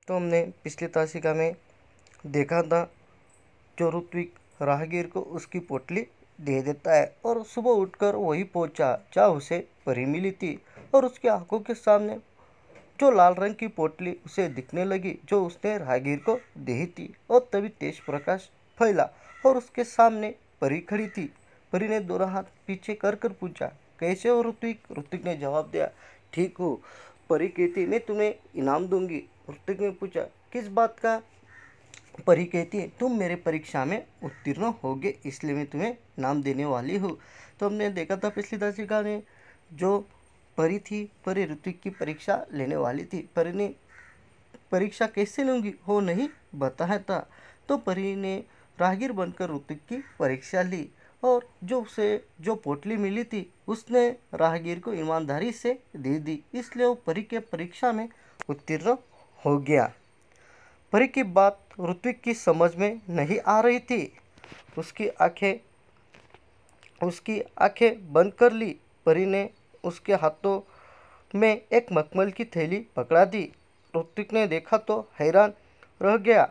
तो हमने पिछली तासिका में देखा था जो ऋत्विक राहगीर को उसकी पोटली दे देता है और सुबह उठकर वही पहुंचा जहाँ उसे परी मिली थी और उसकी आंखों के सामने जो लाल रंग की पोटली उसे दिखने लगी जो उसने राहगीर को दी थी। और तभी तेज प्रकाश फैला और उसके सामने परी खड़ी थी। परी ने दोनों हाथ पीछे कर कर पूछा, कैसे हो ऋत्विक? ऋत्विक ने जवाब दिया, ठीक हूँ। परी कहती, मैं तुम्हें इनाम दूंगी। ऋत्विक ने पूछा, किस बात का? परी कहती है, तुम मेरे परीक्षा में उत्तीर्ण होगे इसलिए मैं तुम्हें इनाम देने वाली हूँ। तो हमने देखा था पिछली दर्शिका में जो परी थी, परी ऋत्विक की परीक्षा लेने वाली थी। परी ने परीक्षा कैसे लूंगी वो नहीं बताया था। तो परी ने राहगीर बनकर ऋत्विक की परीक्षा ली और जो उसे जो पोटली मिली थी उसने राहगीर को ईमानदारी से दे दी, इसलिए वो परी के परीक्षा में उत्तीर्ण हो गया। परी की बात ऋत्विक की समझ में नहीं आ रही थी। उसकी आंखें उसकी आंखें बंद कर ली। परी ने उसके हाथों में एक मखमल की थैली पकड़ा दी। ऋत्विक ने देखा तो हैरान रह गया।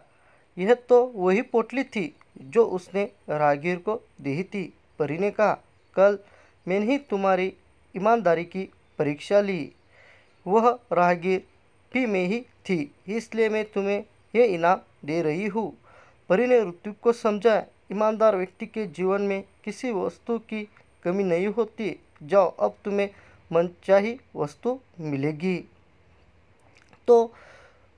यह तो वही पोटली थी जो उसने राहगीर को दी थी। परी ने कहा, कल मैंने ही तुम्हारी ईमानदारी की परीक्षा ली। वह राहगीर भी मैं ही थी, इसलिए मैं तुम्हें यह इनाम दे रही हूँ। परी ने ऋत्विक को समझाया, ईमानदार व्यक्ति के जीवन में किसी वस्तु की कमी नहीं होती। जाओ, अब तुम्हें मनचाही वस्तु मिलेगी। तो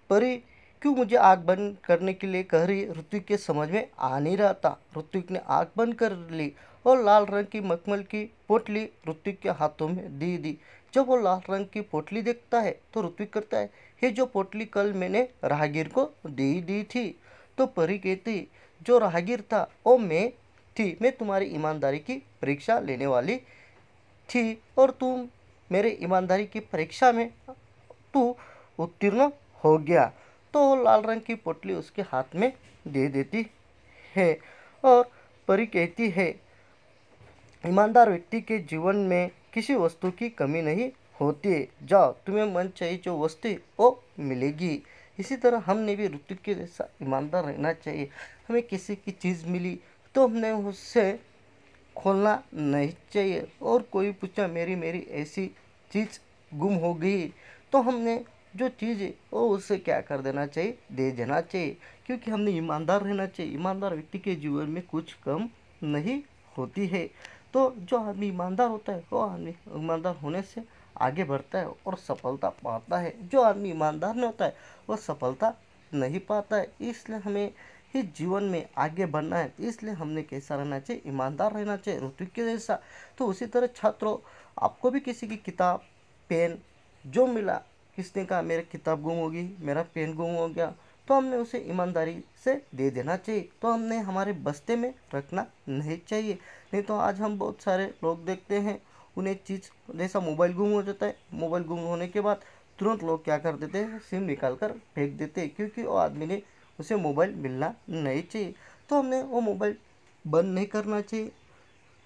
परी क्यों मुझे आग बंद करने के लिए कह रही? ऋत्विक के समझ में आ नहीं रहा था। ऋत्विक ने आग बंद कर ली और लाल रंग की मखमल की पोटली ऋत्विक के हाथों में दे दी। जब वो लाल रंग की पोटली देखता है तो ऋत्विक करता है, ये जो पोटली कल मैंने राहगीर को दे दी थी। तो परी कहती, जो राहगीर था वो मैं थी। मैं तुम्हारी ईमानदारी की परीक्षा लेने वाली थी और तुम मेरे ईमानदारी की परीक्षा में तू उत्तीर्ण हो गया। तो वो लाल रंग की पोटली उसके हाथ में दे देती है और परी कहती है, ईमानदार व्यक्ति के जीवन में किसी वस्तु की कमी नहीं होती है। जाओ, तुम्हें मन चाहिए जो वस्तु वो मिलेगी। इसी तरह हमने भी ऋत्विक के जैसा ईमानदार रहना चाहिए। हमें किसी की चीज़ मिली तो हमने उससे खोलना नहीं चाहिए। और कोई पूछा मेरी मेरी ऐसी चीज़ गुम हो गई तो हमने जो चीज़ है वो उससे क्या कर देना चाहिए, दे देना चाहिए। क्योंकि हमने ईमानदार रहना चाहिए। ईमानदार व्यक्ति के जीवन में कुछ कम नहीं होती है। तो जो आदमी ईमानदार होता है वो आदमी ईमानदार होने से आगे बढ़ता है और सफलता पाता है। जो आदमी ईमानदार नहीं होता है वो सफलता नहीं पाता है। इसलिए हमें इस जीवन में आगे बढ़ना है, इसलिए हमने कैसा रहना चाहिए, ईमानदार रहना चाहिए ऋत्विक के जैसा। तो उसी तरह छात्रों, आपको भी किसी की किताब पेन जो मिला, किसने कहा मेरी किताब गुम हो गई, मेरा पेन गुम हो गया, तो हमने उसे ईमानदारी से दे देना चाहिए। तो हमने हमारे बस्ते में रखना नहीं चाहिए। नहीं तो आज हम बहुत सारे लोग देखते हैं, उन्हें चीज़ जैसा मोबाइल गुम हो जाता है, मोबाइल गुम होने के बाद तुरंत लोग क्या कर देते हैं, सिम निकाल कर फेंक देते हैं, क्योंकि वो आदमी ने उसे मोबाइल मिलना नहीं चाहिए। तो हमने वो मोबाइल बंद नहीं करना चाहिए।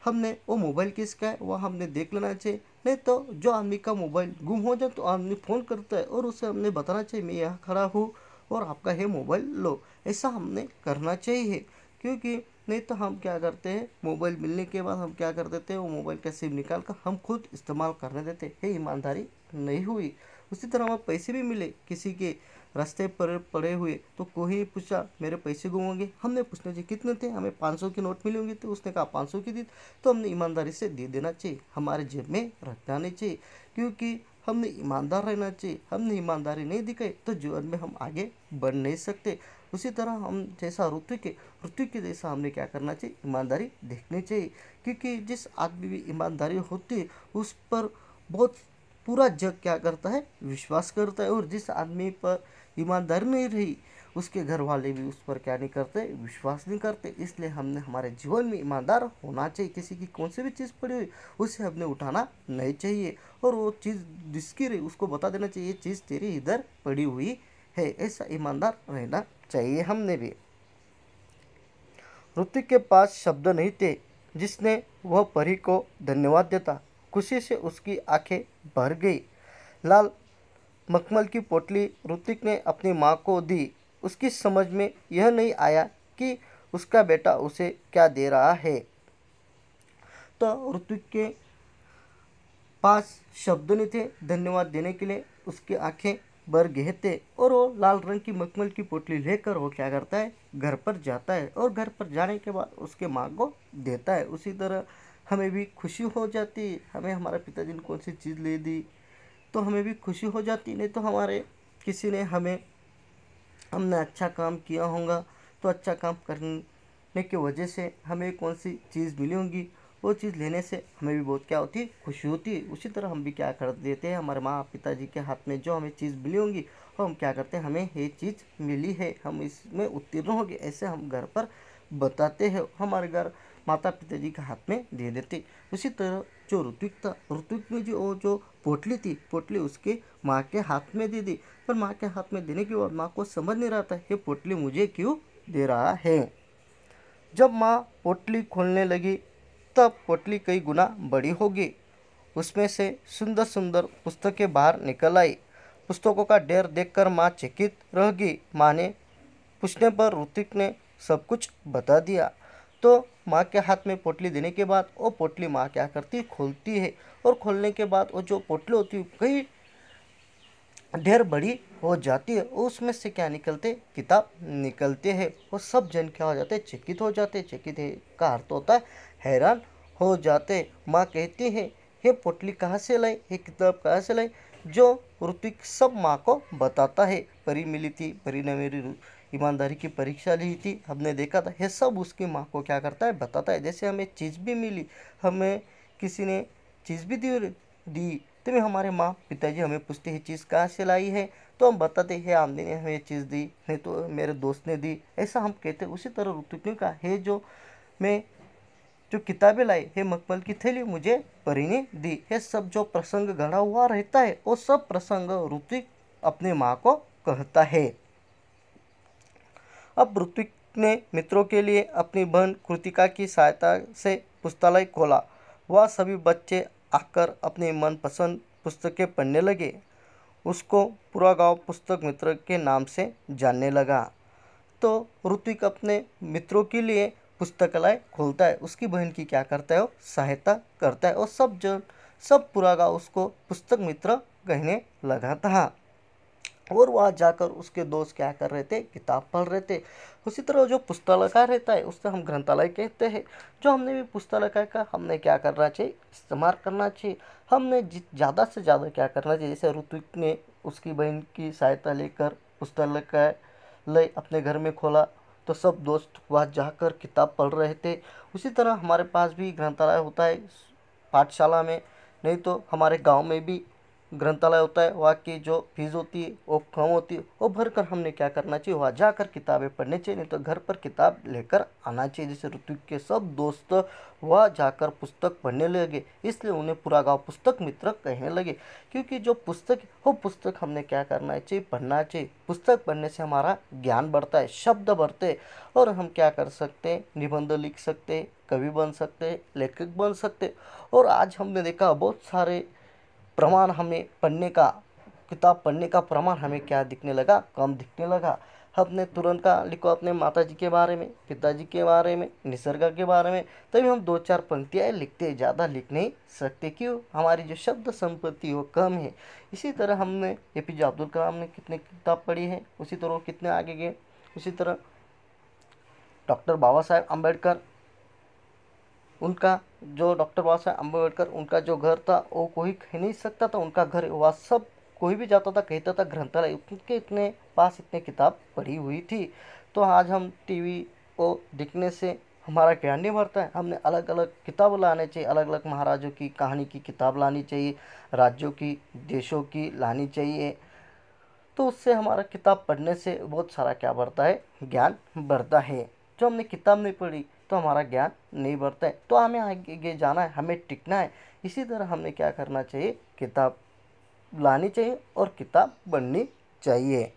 हमने वो मोबाइल किसका है वह हमने देख लेना चाहिए। नहीं तो जो आदमी का मोबाइल गुम हो जाए तो आदमी फ़ोन करता है और उसे हमने बताना चाहिए, मैं यहाँ खड़ा हूँ और आपका है मोबाइल लो। ऐसा हमने करना चाहिए। क्योंकि नहीं तो हम क्या करते हैं, मोबाइल मिलने के बाद हम क्या कर देते हैं, वो मोबाइल का सिम निकाल कर हम खुद इस्तेमाल करने देते हैं। ये ईमानदारी नहीं हुई। उसी तरह हमें पैसे भी मिले किसी के रास्ते पर पड़े हुए तो कोई पूछा मेरे पैसे गुम होंगे, हमने पूछना चाहिए कितने थे, हमें 500 की नोट मिली होंगी तो उसने कहा 500 की दी, तो हमने ईमानदारी से दे देना चाहिए, हमारे जेब में रखना नहीं चाहिए। क्योंकि हमने ईमानदार रहना चाहिए। हमने ईमानदारी नहीं दिखाई तो जीवन में हम आगे बढ़ नहीं सकते। उसी तरह हम जैसा ऋत्विक के जैसा हमने क्या करना चाहिए, ईमानदारी देखनी चाहिए। क्योंकि जिस आदमी भी ईमानदारी होती है उस पर बहुत पूरा जग क्या करता है, विश्वास करता है। और जिस आदमी पर ईमानदारी नहीं रही उसके घर वाले भी उस पर क्या नहीं करते, विश्वास नहीं करते। इसलिए हमने हमारे जीवन में ईमानदार होना चाहिए। किसी की कौन सी भी चीज़ पड़ी हुई उसे हमने उठाना नहीं चाहिए और वो चीज़ जिसकी रही उसको बता देना चाहिए, ये चीज़ तेरी इधर पड़ी हुई है। ऐसा ईमानदार रहना चाहिए हमने भी। ऋत्विक के पास शब्द नहीं थे जिसने वह परी को धन्यवाद देता। खुशी से उसकी आंखें भर गई। लाल मखमल की पोटली ऋतिक ने अपनी माँ को दी, उसकी समझ में यह नहीं आया कि उसका बेटा उसे क्या दे रहा है। तो ऋतिक के पास शब्द नहीं थे धन्यवाद देने के लिए, उसकी आंखें भर गए थे और वो लाल रंग की मखमल की पोटली लेकर वो क्या करता है, घर पर जाता है और घर पर जाने के बाद उसके माँ को देता है। उसी तरह हमें भी खुशी हो जाती, हमें हमारे पिताजी ने कौन सी चीज़ ले दी तो हमें भी खुशी हो जाती। नहीं तो हमारे किसी ने हमने अच्छा काम किया होगा तो अच्छा काम करने की वजह से हमें कौन सी चीज़ मिली होगी, वो चीज़ लेने से हमें भी बहुत क्या होती है, खुशी होती है। उसी तरह हम भी क्या कर देते हैं, हमारे माँ पिताजी के हाथ में जो हमें चीज़ मिली होंगी और हम क्या करते हैं, हमें ये चीज़ मिली है, हम इसमें उत्तीर्ण होंगे, ऐसे हम घर पर बताते हैं, हमारे घर माता पिताजी के हाथ में दे देते। उसी तरह जो ऋत्विक था, ऋत्विक ने जो पोटली थी, पोटली उसके माँ के हाथ में दे दी। पर माँ के हाथ में देने के बाद माँ को समझ नहीं रहा था ये पोटली मुझे क्यों दे रहा है। जब माँ पोटली खोलने लगी तब पोटली कई गुना बड़ी होगी। उसमें से सुंदर सुंदर पुस्तकें बाहर निकल आई। पुस्तकों का ढेर देखकर माँ चकित रह गई। माँ ने पूछने पर ऋतिक ने सब कुछ बता दिया। तो माँ के हाथ में पोटली देने के बाद वो पोटली माँ क्या करती, खोलती है और खोलने के बाद वो जो पोटली होती है कई ढेर बड़ी हो जाती है। उसमें से क्या निकलते, किताब निकलते हैं। वो सब जन क्या हो जाते, चकित हो जाते। चकित है का अर्थ होता है हैरान हो जाते। माँ कहती है ये पोटली कहाँ से लाई, ये किताब कहाँ से लाई। जो ऋतिक सब माँ को बताता है, परी मिली थी, परी ने मेरी ईमानदारी की परीक्षा ली थी, हमने देखा था, ये सब उसकी माँ को क्या करता है, बताता है। जैसे हमें चीज़ भी मिली, हमें किसी ने चीज़ भी दी तो भी हमारे माँ पिताजी हमें पूछते हैं चीज़ कहाँ से लाई है, तो हम बताते हैं आमदी ने हमें ये चीज़ दी, नहीं तो मेरे दोस्त ने दी, ऐसा हम कहते हैं। उसी तरह ऋतिक का है मैं जो किताबें लाई है, मखमल की थैली मुझे परी ने दी है। सब जो प्रसंग घड़ा हुआ रहता है वो सब प्रसंग ऋतिक अपने माँ को कहता है। अब ऋत्विक ने मित्रों के लिए अपनी बहन कृतिका की सहायता से पुस्तकालय खोला। वह सभी बच्चे आकर अपनी मनपसंद पुस्तकें पढ़ने लगे। उसको पूरा गांव पुस्तक मित्र के नाम से जानने लगा। तो ऋत्विक अपने मित्रों के लिए पुस्तकालय खोलता है, उसकी बहन की क्या करता है, वो सहायता करता है और सब पूरा गांव उसको पुस्तक मित्र कहने लगा था। और वहाँ जाकर उसके दोस्त क्या कर रहे थे, किताब पढ़ रहे थे। उसी तरह जो पुस्तकालय रहता है उससे हम ग्रंथालय कहते हैं। जो हमने भी पुस्तकालय का हमने क्या करना चाहिए, इस्तेमाल करना चाहिए। हमने ज़्यादा से ज़्यादा क्या करना चाहिए, जैसे ऋत्विक ने उसकी बहन की सहायता लेकर पुस्तकालय अपने घर में खोला तो सब दोस्त वहाँ जाकर किताब पढ़ रहे थे। उसी तरह हमारे पास भी ग्रंथालय होता है पाठशाला में, नहीं तो हमारे गांव में भी ग्रंथालय होता है। वहाँ की जो फीस होती है वो कम होती है, वो भरकर हमने क्या करना चाहिए, वहाँ जाकर किताबें पढ़नी चाहिए, नहीं तो घर पर किताब लेकर आना चाहिए। जैसे ऋत्विक के सब दोस्त वहाँ जाकर पुस्तक पढ़ने लगे, इसलिए उन्हें पूरा गांव पुस्तक मित्र कहने लगे। क्योंकि जो पुस्तक वो पुस्तक हमने क्या करना चाहिए, पढ़ना चाहिए। पुस्तक पढ़ने से हमारा ज्ञान बढ़ता है, शब्द बढ़ते हैं और हम क्या कर सकते हैं, निबंध लिख सकते, कवि बन सकते, लेखक बन सकते। और आज हमने देखा बहुत सारे प्रमाण हमें पढ़ने का, किताब पढ़ने का प्रमाण हमें क्या दिखने लगा, कम दिखने लगा। हमने तुरंत का लिखो अपने माता जी के बारे में, पिताजी के बारे में, निसर्ग के बारे में, तभी हम 2-4 पंक्तियाँ लिखते, ज़्यादा लिख नहीं सकते। क्यों, हमारी जो शब्द संपत्ति वो कम है। इसी तरह हमने APJ अब्दुल कलाम ने कितने किताब पढ़ी है, उसी तरह कितने आगे गए। उसी तरह डॉक्टर बाबा साहेब अम्बेडकर, उनका जो डॉक्टर बाबा साहेब अम्बेडकर उनका जो घर था वो कोई कह नहीं सकता था उनका घर, वह सब कोई भी जाता था कहता था ग्रंथालय, उनके इतने पास इतने किताब पढ़ी हुई थी। तो आज हम टीवी को देखने से हमारा ज्ञान नहीं बढ़ता है, हमने अलग अलग किताब लाने चाहिए, अलग अलग महाराजों की कहानी की किताब लानी चाहिए, राज्यों की, देशों की लानी चाहिए। तो उससे हमारा किताब पढ़ने से बहुत सारा क्या बढ़ता है, ज्ञान बढ़ता है। जो हमने किताब नहीं पढ़ी तो हमारा ज्ञान नहीं बढ़ता है। तो हमें आगे जाना है, हमें टिकना है। इसी तरह हमने क्या करना चाहिए, किताब लानी चाहिए और किताब पढ़नी चाहिए।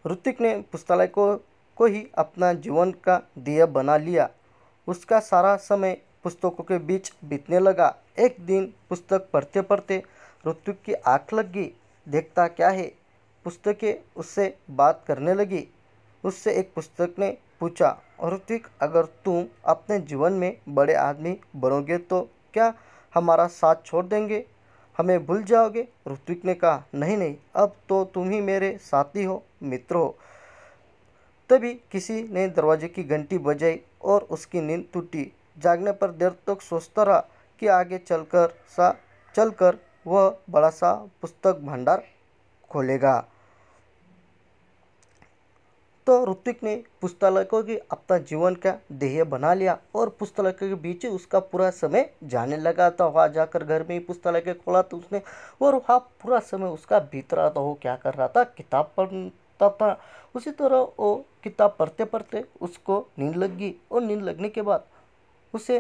ऋतिक ने पुस्तकालय को ही अपना जीवन का ध्येय बना लिया। उसका सारा समय पुस्तकों के बीच बीतने लगा। एक दिन पुस्तक पढ़ते पढ़ते ऋत्विक की आँख लग गई। देखता क्या है, पुस्तकें उससे बात करने लगी। उससे एक पुस्तक ने पूछा, ऋत्विक, अगर तुम अपने जीवन में बड़े आदमी बनोगे तो क्या हमारा साथ छोड़ देंगे, हमें भूल जाओगे? ऋत्विक ने कहा, नहीं नहीं, अब तो तुम ही मेरे साथी हो, मित्र हो। तभी किसी ने दरवाजे की घंटी बजाई और उसकी नींद टूटी। जागने पर देर तक सोचता रहा कि आगे चलकर वह बड़ा सा पुस्तक भंडार खोलेगा। तो ऋत्विक ने पुस्तकालय को भी अपना जीवन का ध्येय बना लिया और पुस्तकालय के बीच उसका पूरा समय जाने लगा था। वहाँ जाकर घर में ही पुस्तकालय के खोला तो उसने, और वहाँ पूरा समय उसका बीत रहा था। वो क्या कर रहा था, किताब पढ़ता था। उसी तरह वो किताब पढ़ते पढ़ते उसको नींद लग गई और नींद लगने के बाद उसे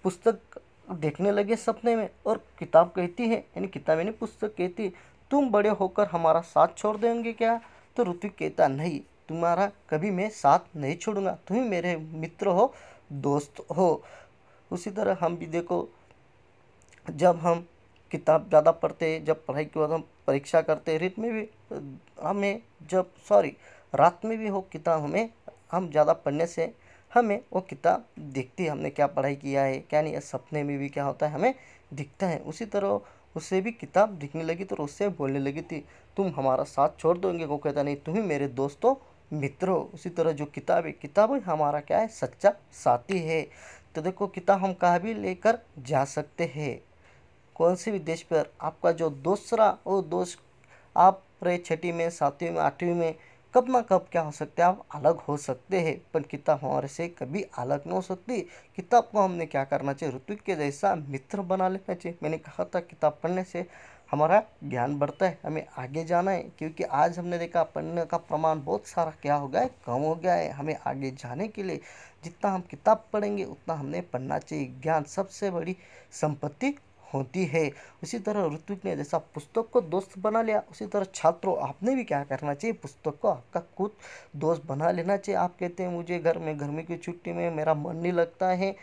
पुस्तक देखने लगे सपने में। और किताब कहती है, यानी किताब यानी पुस्तक कहती, तुम बड़े होकर हमारा साथ छोड़ देंगे क्या? तो ऋत्विक कहता, नहीं, तुम्हारा कभी मैं साथ नहीं छोड़ूंगा, तुम ही मेरे मित्र हो, दोस्त हो। उसी तरह हम भी देखो, जब हम किताब ज़्यादा पढ़ते हैं, जब पढ़ाई के बाद हम परीक्षा करते हैं, रेत में भी हमें रात में भी हो किताब हम ज़्यादा पढ़ने से हमें वो किताब दिखती है, हमने क्या पढ़ाई किया है क्या नहीं। सपने में भी क्या होता है, हमें दिखता है। उसी तरह उससे भी किताब दिखने लगी तो उससे बोलने लगी थी, तुम हमारा साथ छोड़ दोगे? वो कहता, नहीं, तुम ही मेरे दोस्तों मित्र हो। उसी तरह जो किताब है हमारा क्या है, सच्चा साथी है। तो देखो, किताब हम कहाँ भी लेकर जा सकते हैं, कौन से भी देश पर। आपका जो दोस्त रहा वो दोस्त आप रहे छठी में, सातवीं में, आठवीं में, कब ना कब क्या हो सकते हैं, आप अलग हो सकते हैं, पर किताब हमारे से कभी अलग नहीं हो सकती। किताब को हमने क्या करना चाहिए, ऋत्विक के जैसा मित्र बना लेना चाहिए। मैंने कहा था किताब पढ़ने से हमारा ज्ञान बढ़ता है, हमें आगे जाना है, क्योंकि आज हमने देखा पढ़ने का प्रमाण बहुत सारा क्या हो गया है, कम हो गया है। हमें आगे जाने के लिए जितना हम किताब पढ़ेंगे उतना हमने पढ़ना चाहिए। ज्ञान सबसे बड़ी संपत्ति होती है। उसी तरह ऋत्विक ने जैसा पुस्तक को दोस्त बना लिया, उसी तरह छात्रों आपने भी क्या करना चाहिए, पुस्तक को आपका खुद दोस्त बना लेना चाहिए। आप कहते हैं मुझे घर में गर्मी की छुट्टी में मेरा मन नहीं लगता है,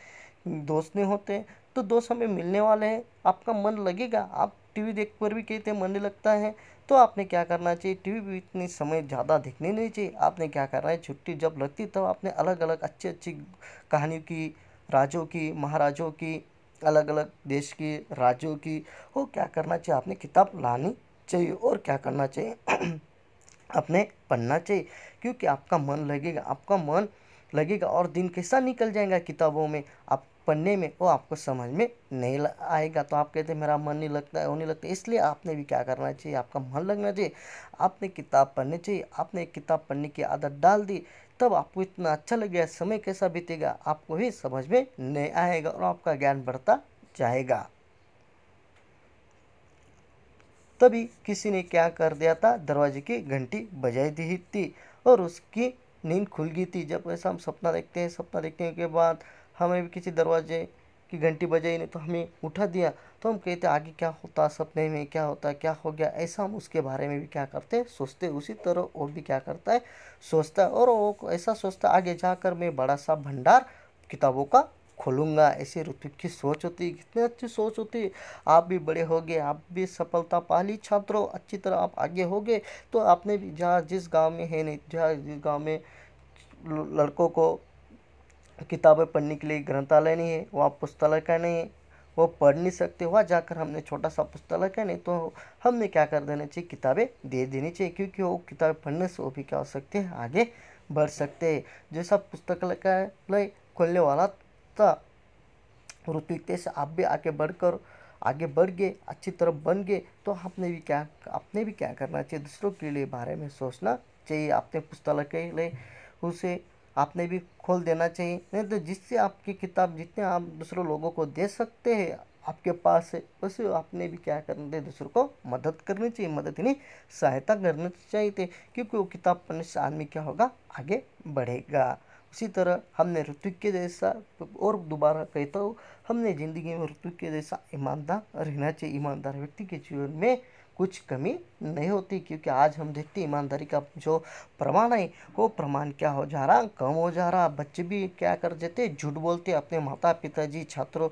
दोस्त नहीं होते, तो दोस्त हमें मिलने वाले हैं, आपका मन लगेगा। आप टीवी देख कर भी कहते हैं मन नहीं लगता है, तो आपने क्या करना चाहिए, टीवी भी इतनी समय ज़्यादा देखनी नहीं चाहिए। आपने क्या करना है, छुट्टी जब लगती तब आपने अलग अलग अच्छी अच्छी कहानियों की, राजों की, महाराजों की, अलग अलग देश की, राज्यों की, वो क्या करना चाहिए, आपने किताब लानी चाहिए और क्या करना चाहिए आपने पढ़ना चाहिए। क्योंकि आपका मन लगेगा और दिन कैसा निकल जाएगा किताबों में, आप पढ़ने में, वो आपको समझ में नहीं आएगा। तो आप कहते हैं मेरा मन नहीं लगता है, वो नहीं लगता, इसलिए आपने भी क्या करना चाहिए, आपका मन लगना चाहिए, आपने किताब पढ़नी चाहिए। आपने किताब पढ़ने की आदत डाल दी, तब आपको इतना अच्छा लगेगा, समय कैसा बीतेगा आपको ही समझ में नहीं आएगा और आपका ज्ञान बढ़ता जाएगा। तभी किसी ने क्या कर दिया था, दरवाजे की घंटी बजाई दी थी और उसकी नींद खुल गई थी। जब ऐसा हम सपना देखते हैं, सपना देखने के बाद हमें भी किसी दरवाजे की घंटी बजाई नहीं तो हमें उठा दिया, तो हम कहते आगे क्या होता, सपने में क्या होता, क्या हो गया, ऐसा हम उसके बारे में भी क्या करते हैं, सोचते। उसी तरह और भी क्या करता है, सोचता है, और वो ऐसा सोचता आगे जाकर मैं बड़ा सा भंडार किताबों का खोलूँगा। ऐसी ऋत्विक की सोच होती है, कितनी अच्छी सोच होती है। आप भी बड़े हो गए, आप भी सफलता पा ली छात्रों, अच्छी तरह आप आगे हो गए, तो आपने भी जहाँ जिस गांव में है नहीं, जहाँ जिस गांव में लड़कों को किताबें पढ़ने के लिए ग्रंथालय नहीं है, वहाँ पुस्तकालय का नहीं है, वो पढ़ नहीं सकते, वहाँ जाकर हमने छोटा सा पुस्तकालय का नहीं तो हमने क्या कर देना चाहिए, किताबें दे देनी चाहिए। क्योंकि वो किताबें पढ़ने से वो भी क्या हो सकते हैं, आगे बढ़ सकते हैं। जैसा पुस्तकालय खोलने वाला था ऋत्विक, से आप भी आगे बढ़ गए, अच्छी तरह बन गए, तो आपने भी क्या करना चाहिए, दूसरों के लिए बारे में सोचना चाहिए। आपने पुस्तकालय के लिए उसे आपने भी खोल देना चाहिए, नहीं तो जिससे आपकी किताब जितने आप दूसरों लोगों को दे सकते हैं आपके पास है, वैसे आपने भी क्या करना चाहिए, दूसरों को मदद करनी चाहिए, मदद नहीं सहायता करनी चाहिए। क्योंकि वो किताब पढ़ने से आदमी क्या होगा, आगे बढ़ेगा। उसी तरह हमने ऋत्विक के जैसा, और दोबारा कहता हूँ, हमने ज़िंदगी में ऋत्विक के जैसा ईमानदार रहना चाहिए। ईमानदार व्यक्ति के जीवन में कुछ कमी नहीं होती, क्योंकि आज हम देखते हैं ईमानदारी का जो प्रमाण है वो प्रमाण क्या हो जा रहा, कम हो जा रहा। बच्चे भी क्या कर देते, झूठ बोलते अपने माता पिताजी, छात्रों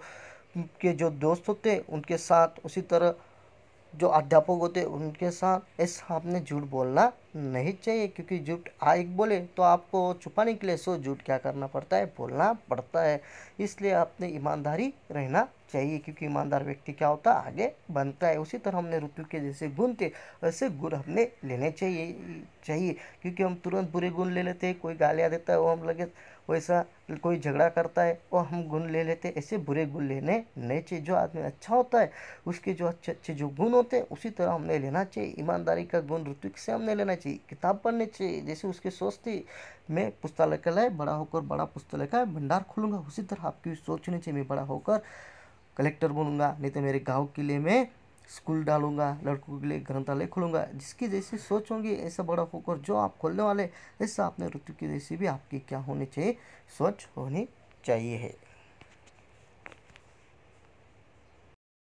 के जो दोस्त होते उनके साथ, उसी तरह जो अध्यापक होते हैं उनके साथ। ऐसा आपने झूठ बोलना नहीं चाहिए, क्योंकि झूठ एक बोले तो आपको छुपाने के लिए 100 झूठ क्या करना पड़ता है, बोलना पड़ता है। इसलिए आपने ईमानदारी रहना चाहिए, क्योंकि ईमानदार व्यक्ति क्या होता है, आगे बनता है। उसी तरह हमने ऋतु के जैसे गुण थे वैसे गुण हमने लेने चाहिए, क्योंकि हम तुरंत बुरे गुण ले लेते हैं। कोई गालियाँ देता है वो हम लगे, वैसा कोई झगड़ा करता है वो हम गुण ले लेते हैं। ऐसे बुरे गुण लेने नहीं चाहिए। जो आदमी अच्छा होता है उसके जो अच्छे अच्छे जो गुण होते हैं उसी तरह हमने लेना चाहिए। ईमानदारी का गुण ऋत्विक से हमने लेना चाहिए, किताब पढ़नी चाहिए। जैसे उसकी सोच थी, मैं पुस्तकालय बड़ा होकर बड़ा पुस्तकालय का भंडार खोलूंगा, उसी तरह आपकी सोच होनी चाहिए, मैं बड़ा होकर कलेक्टर बनूंगा, नहीं तो मेरे गाँव के लिए मैं स्कूल डालूंगा, लड़कों के लिए ग्रंथालय खोलूंगा। जिसकी जैसी सोच होगी ऐसा बड़ा होकर जो आप खोलने वाले, ऐसा अपने ऋतु की जैसी भी आपकी क्या होनी चाहिए, सोच होनी चाहिए है।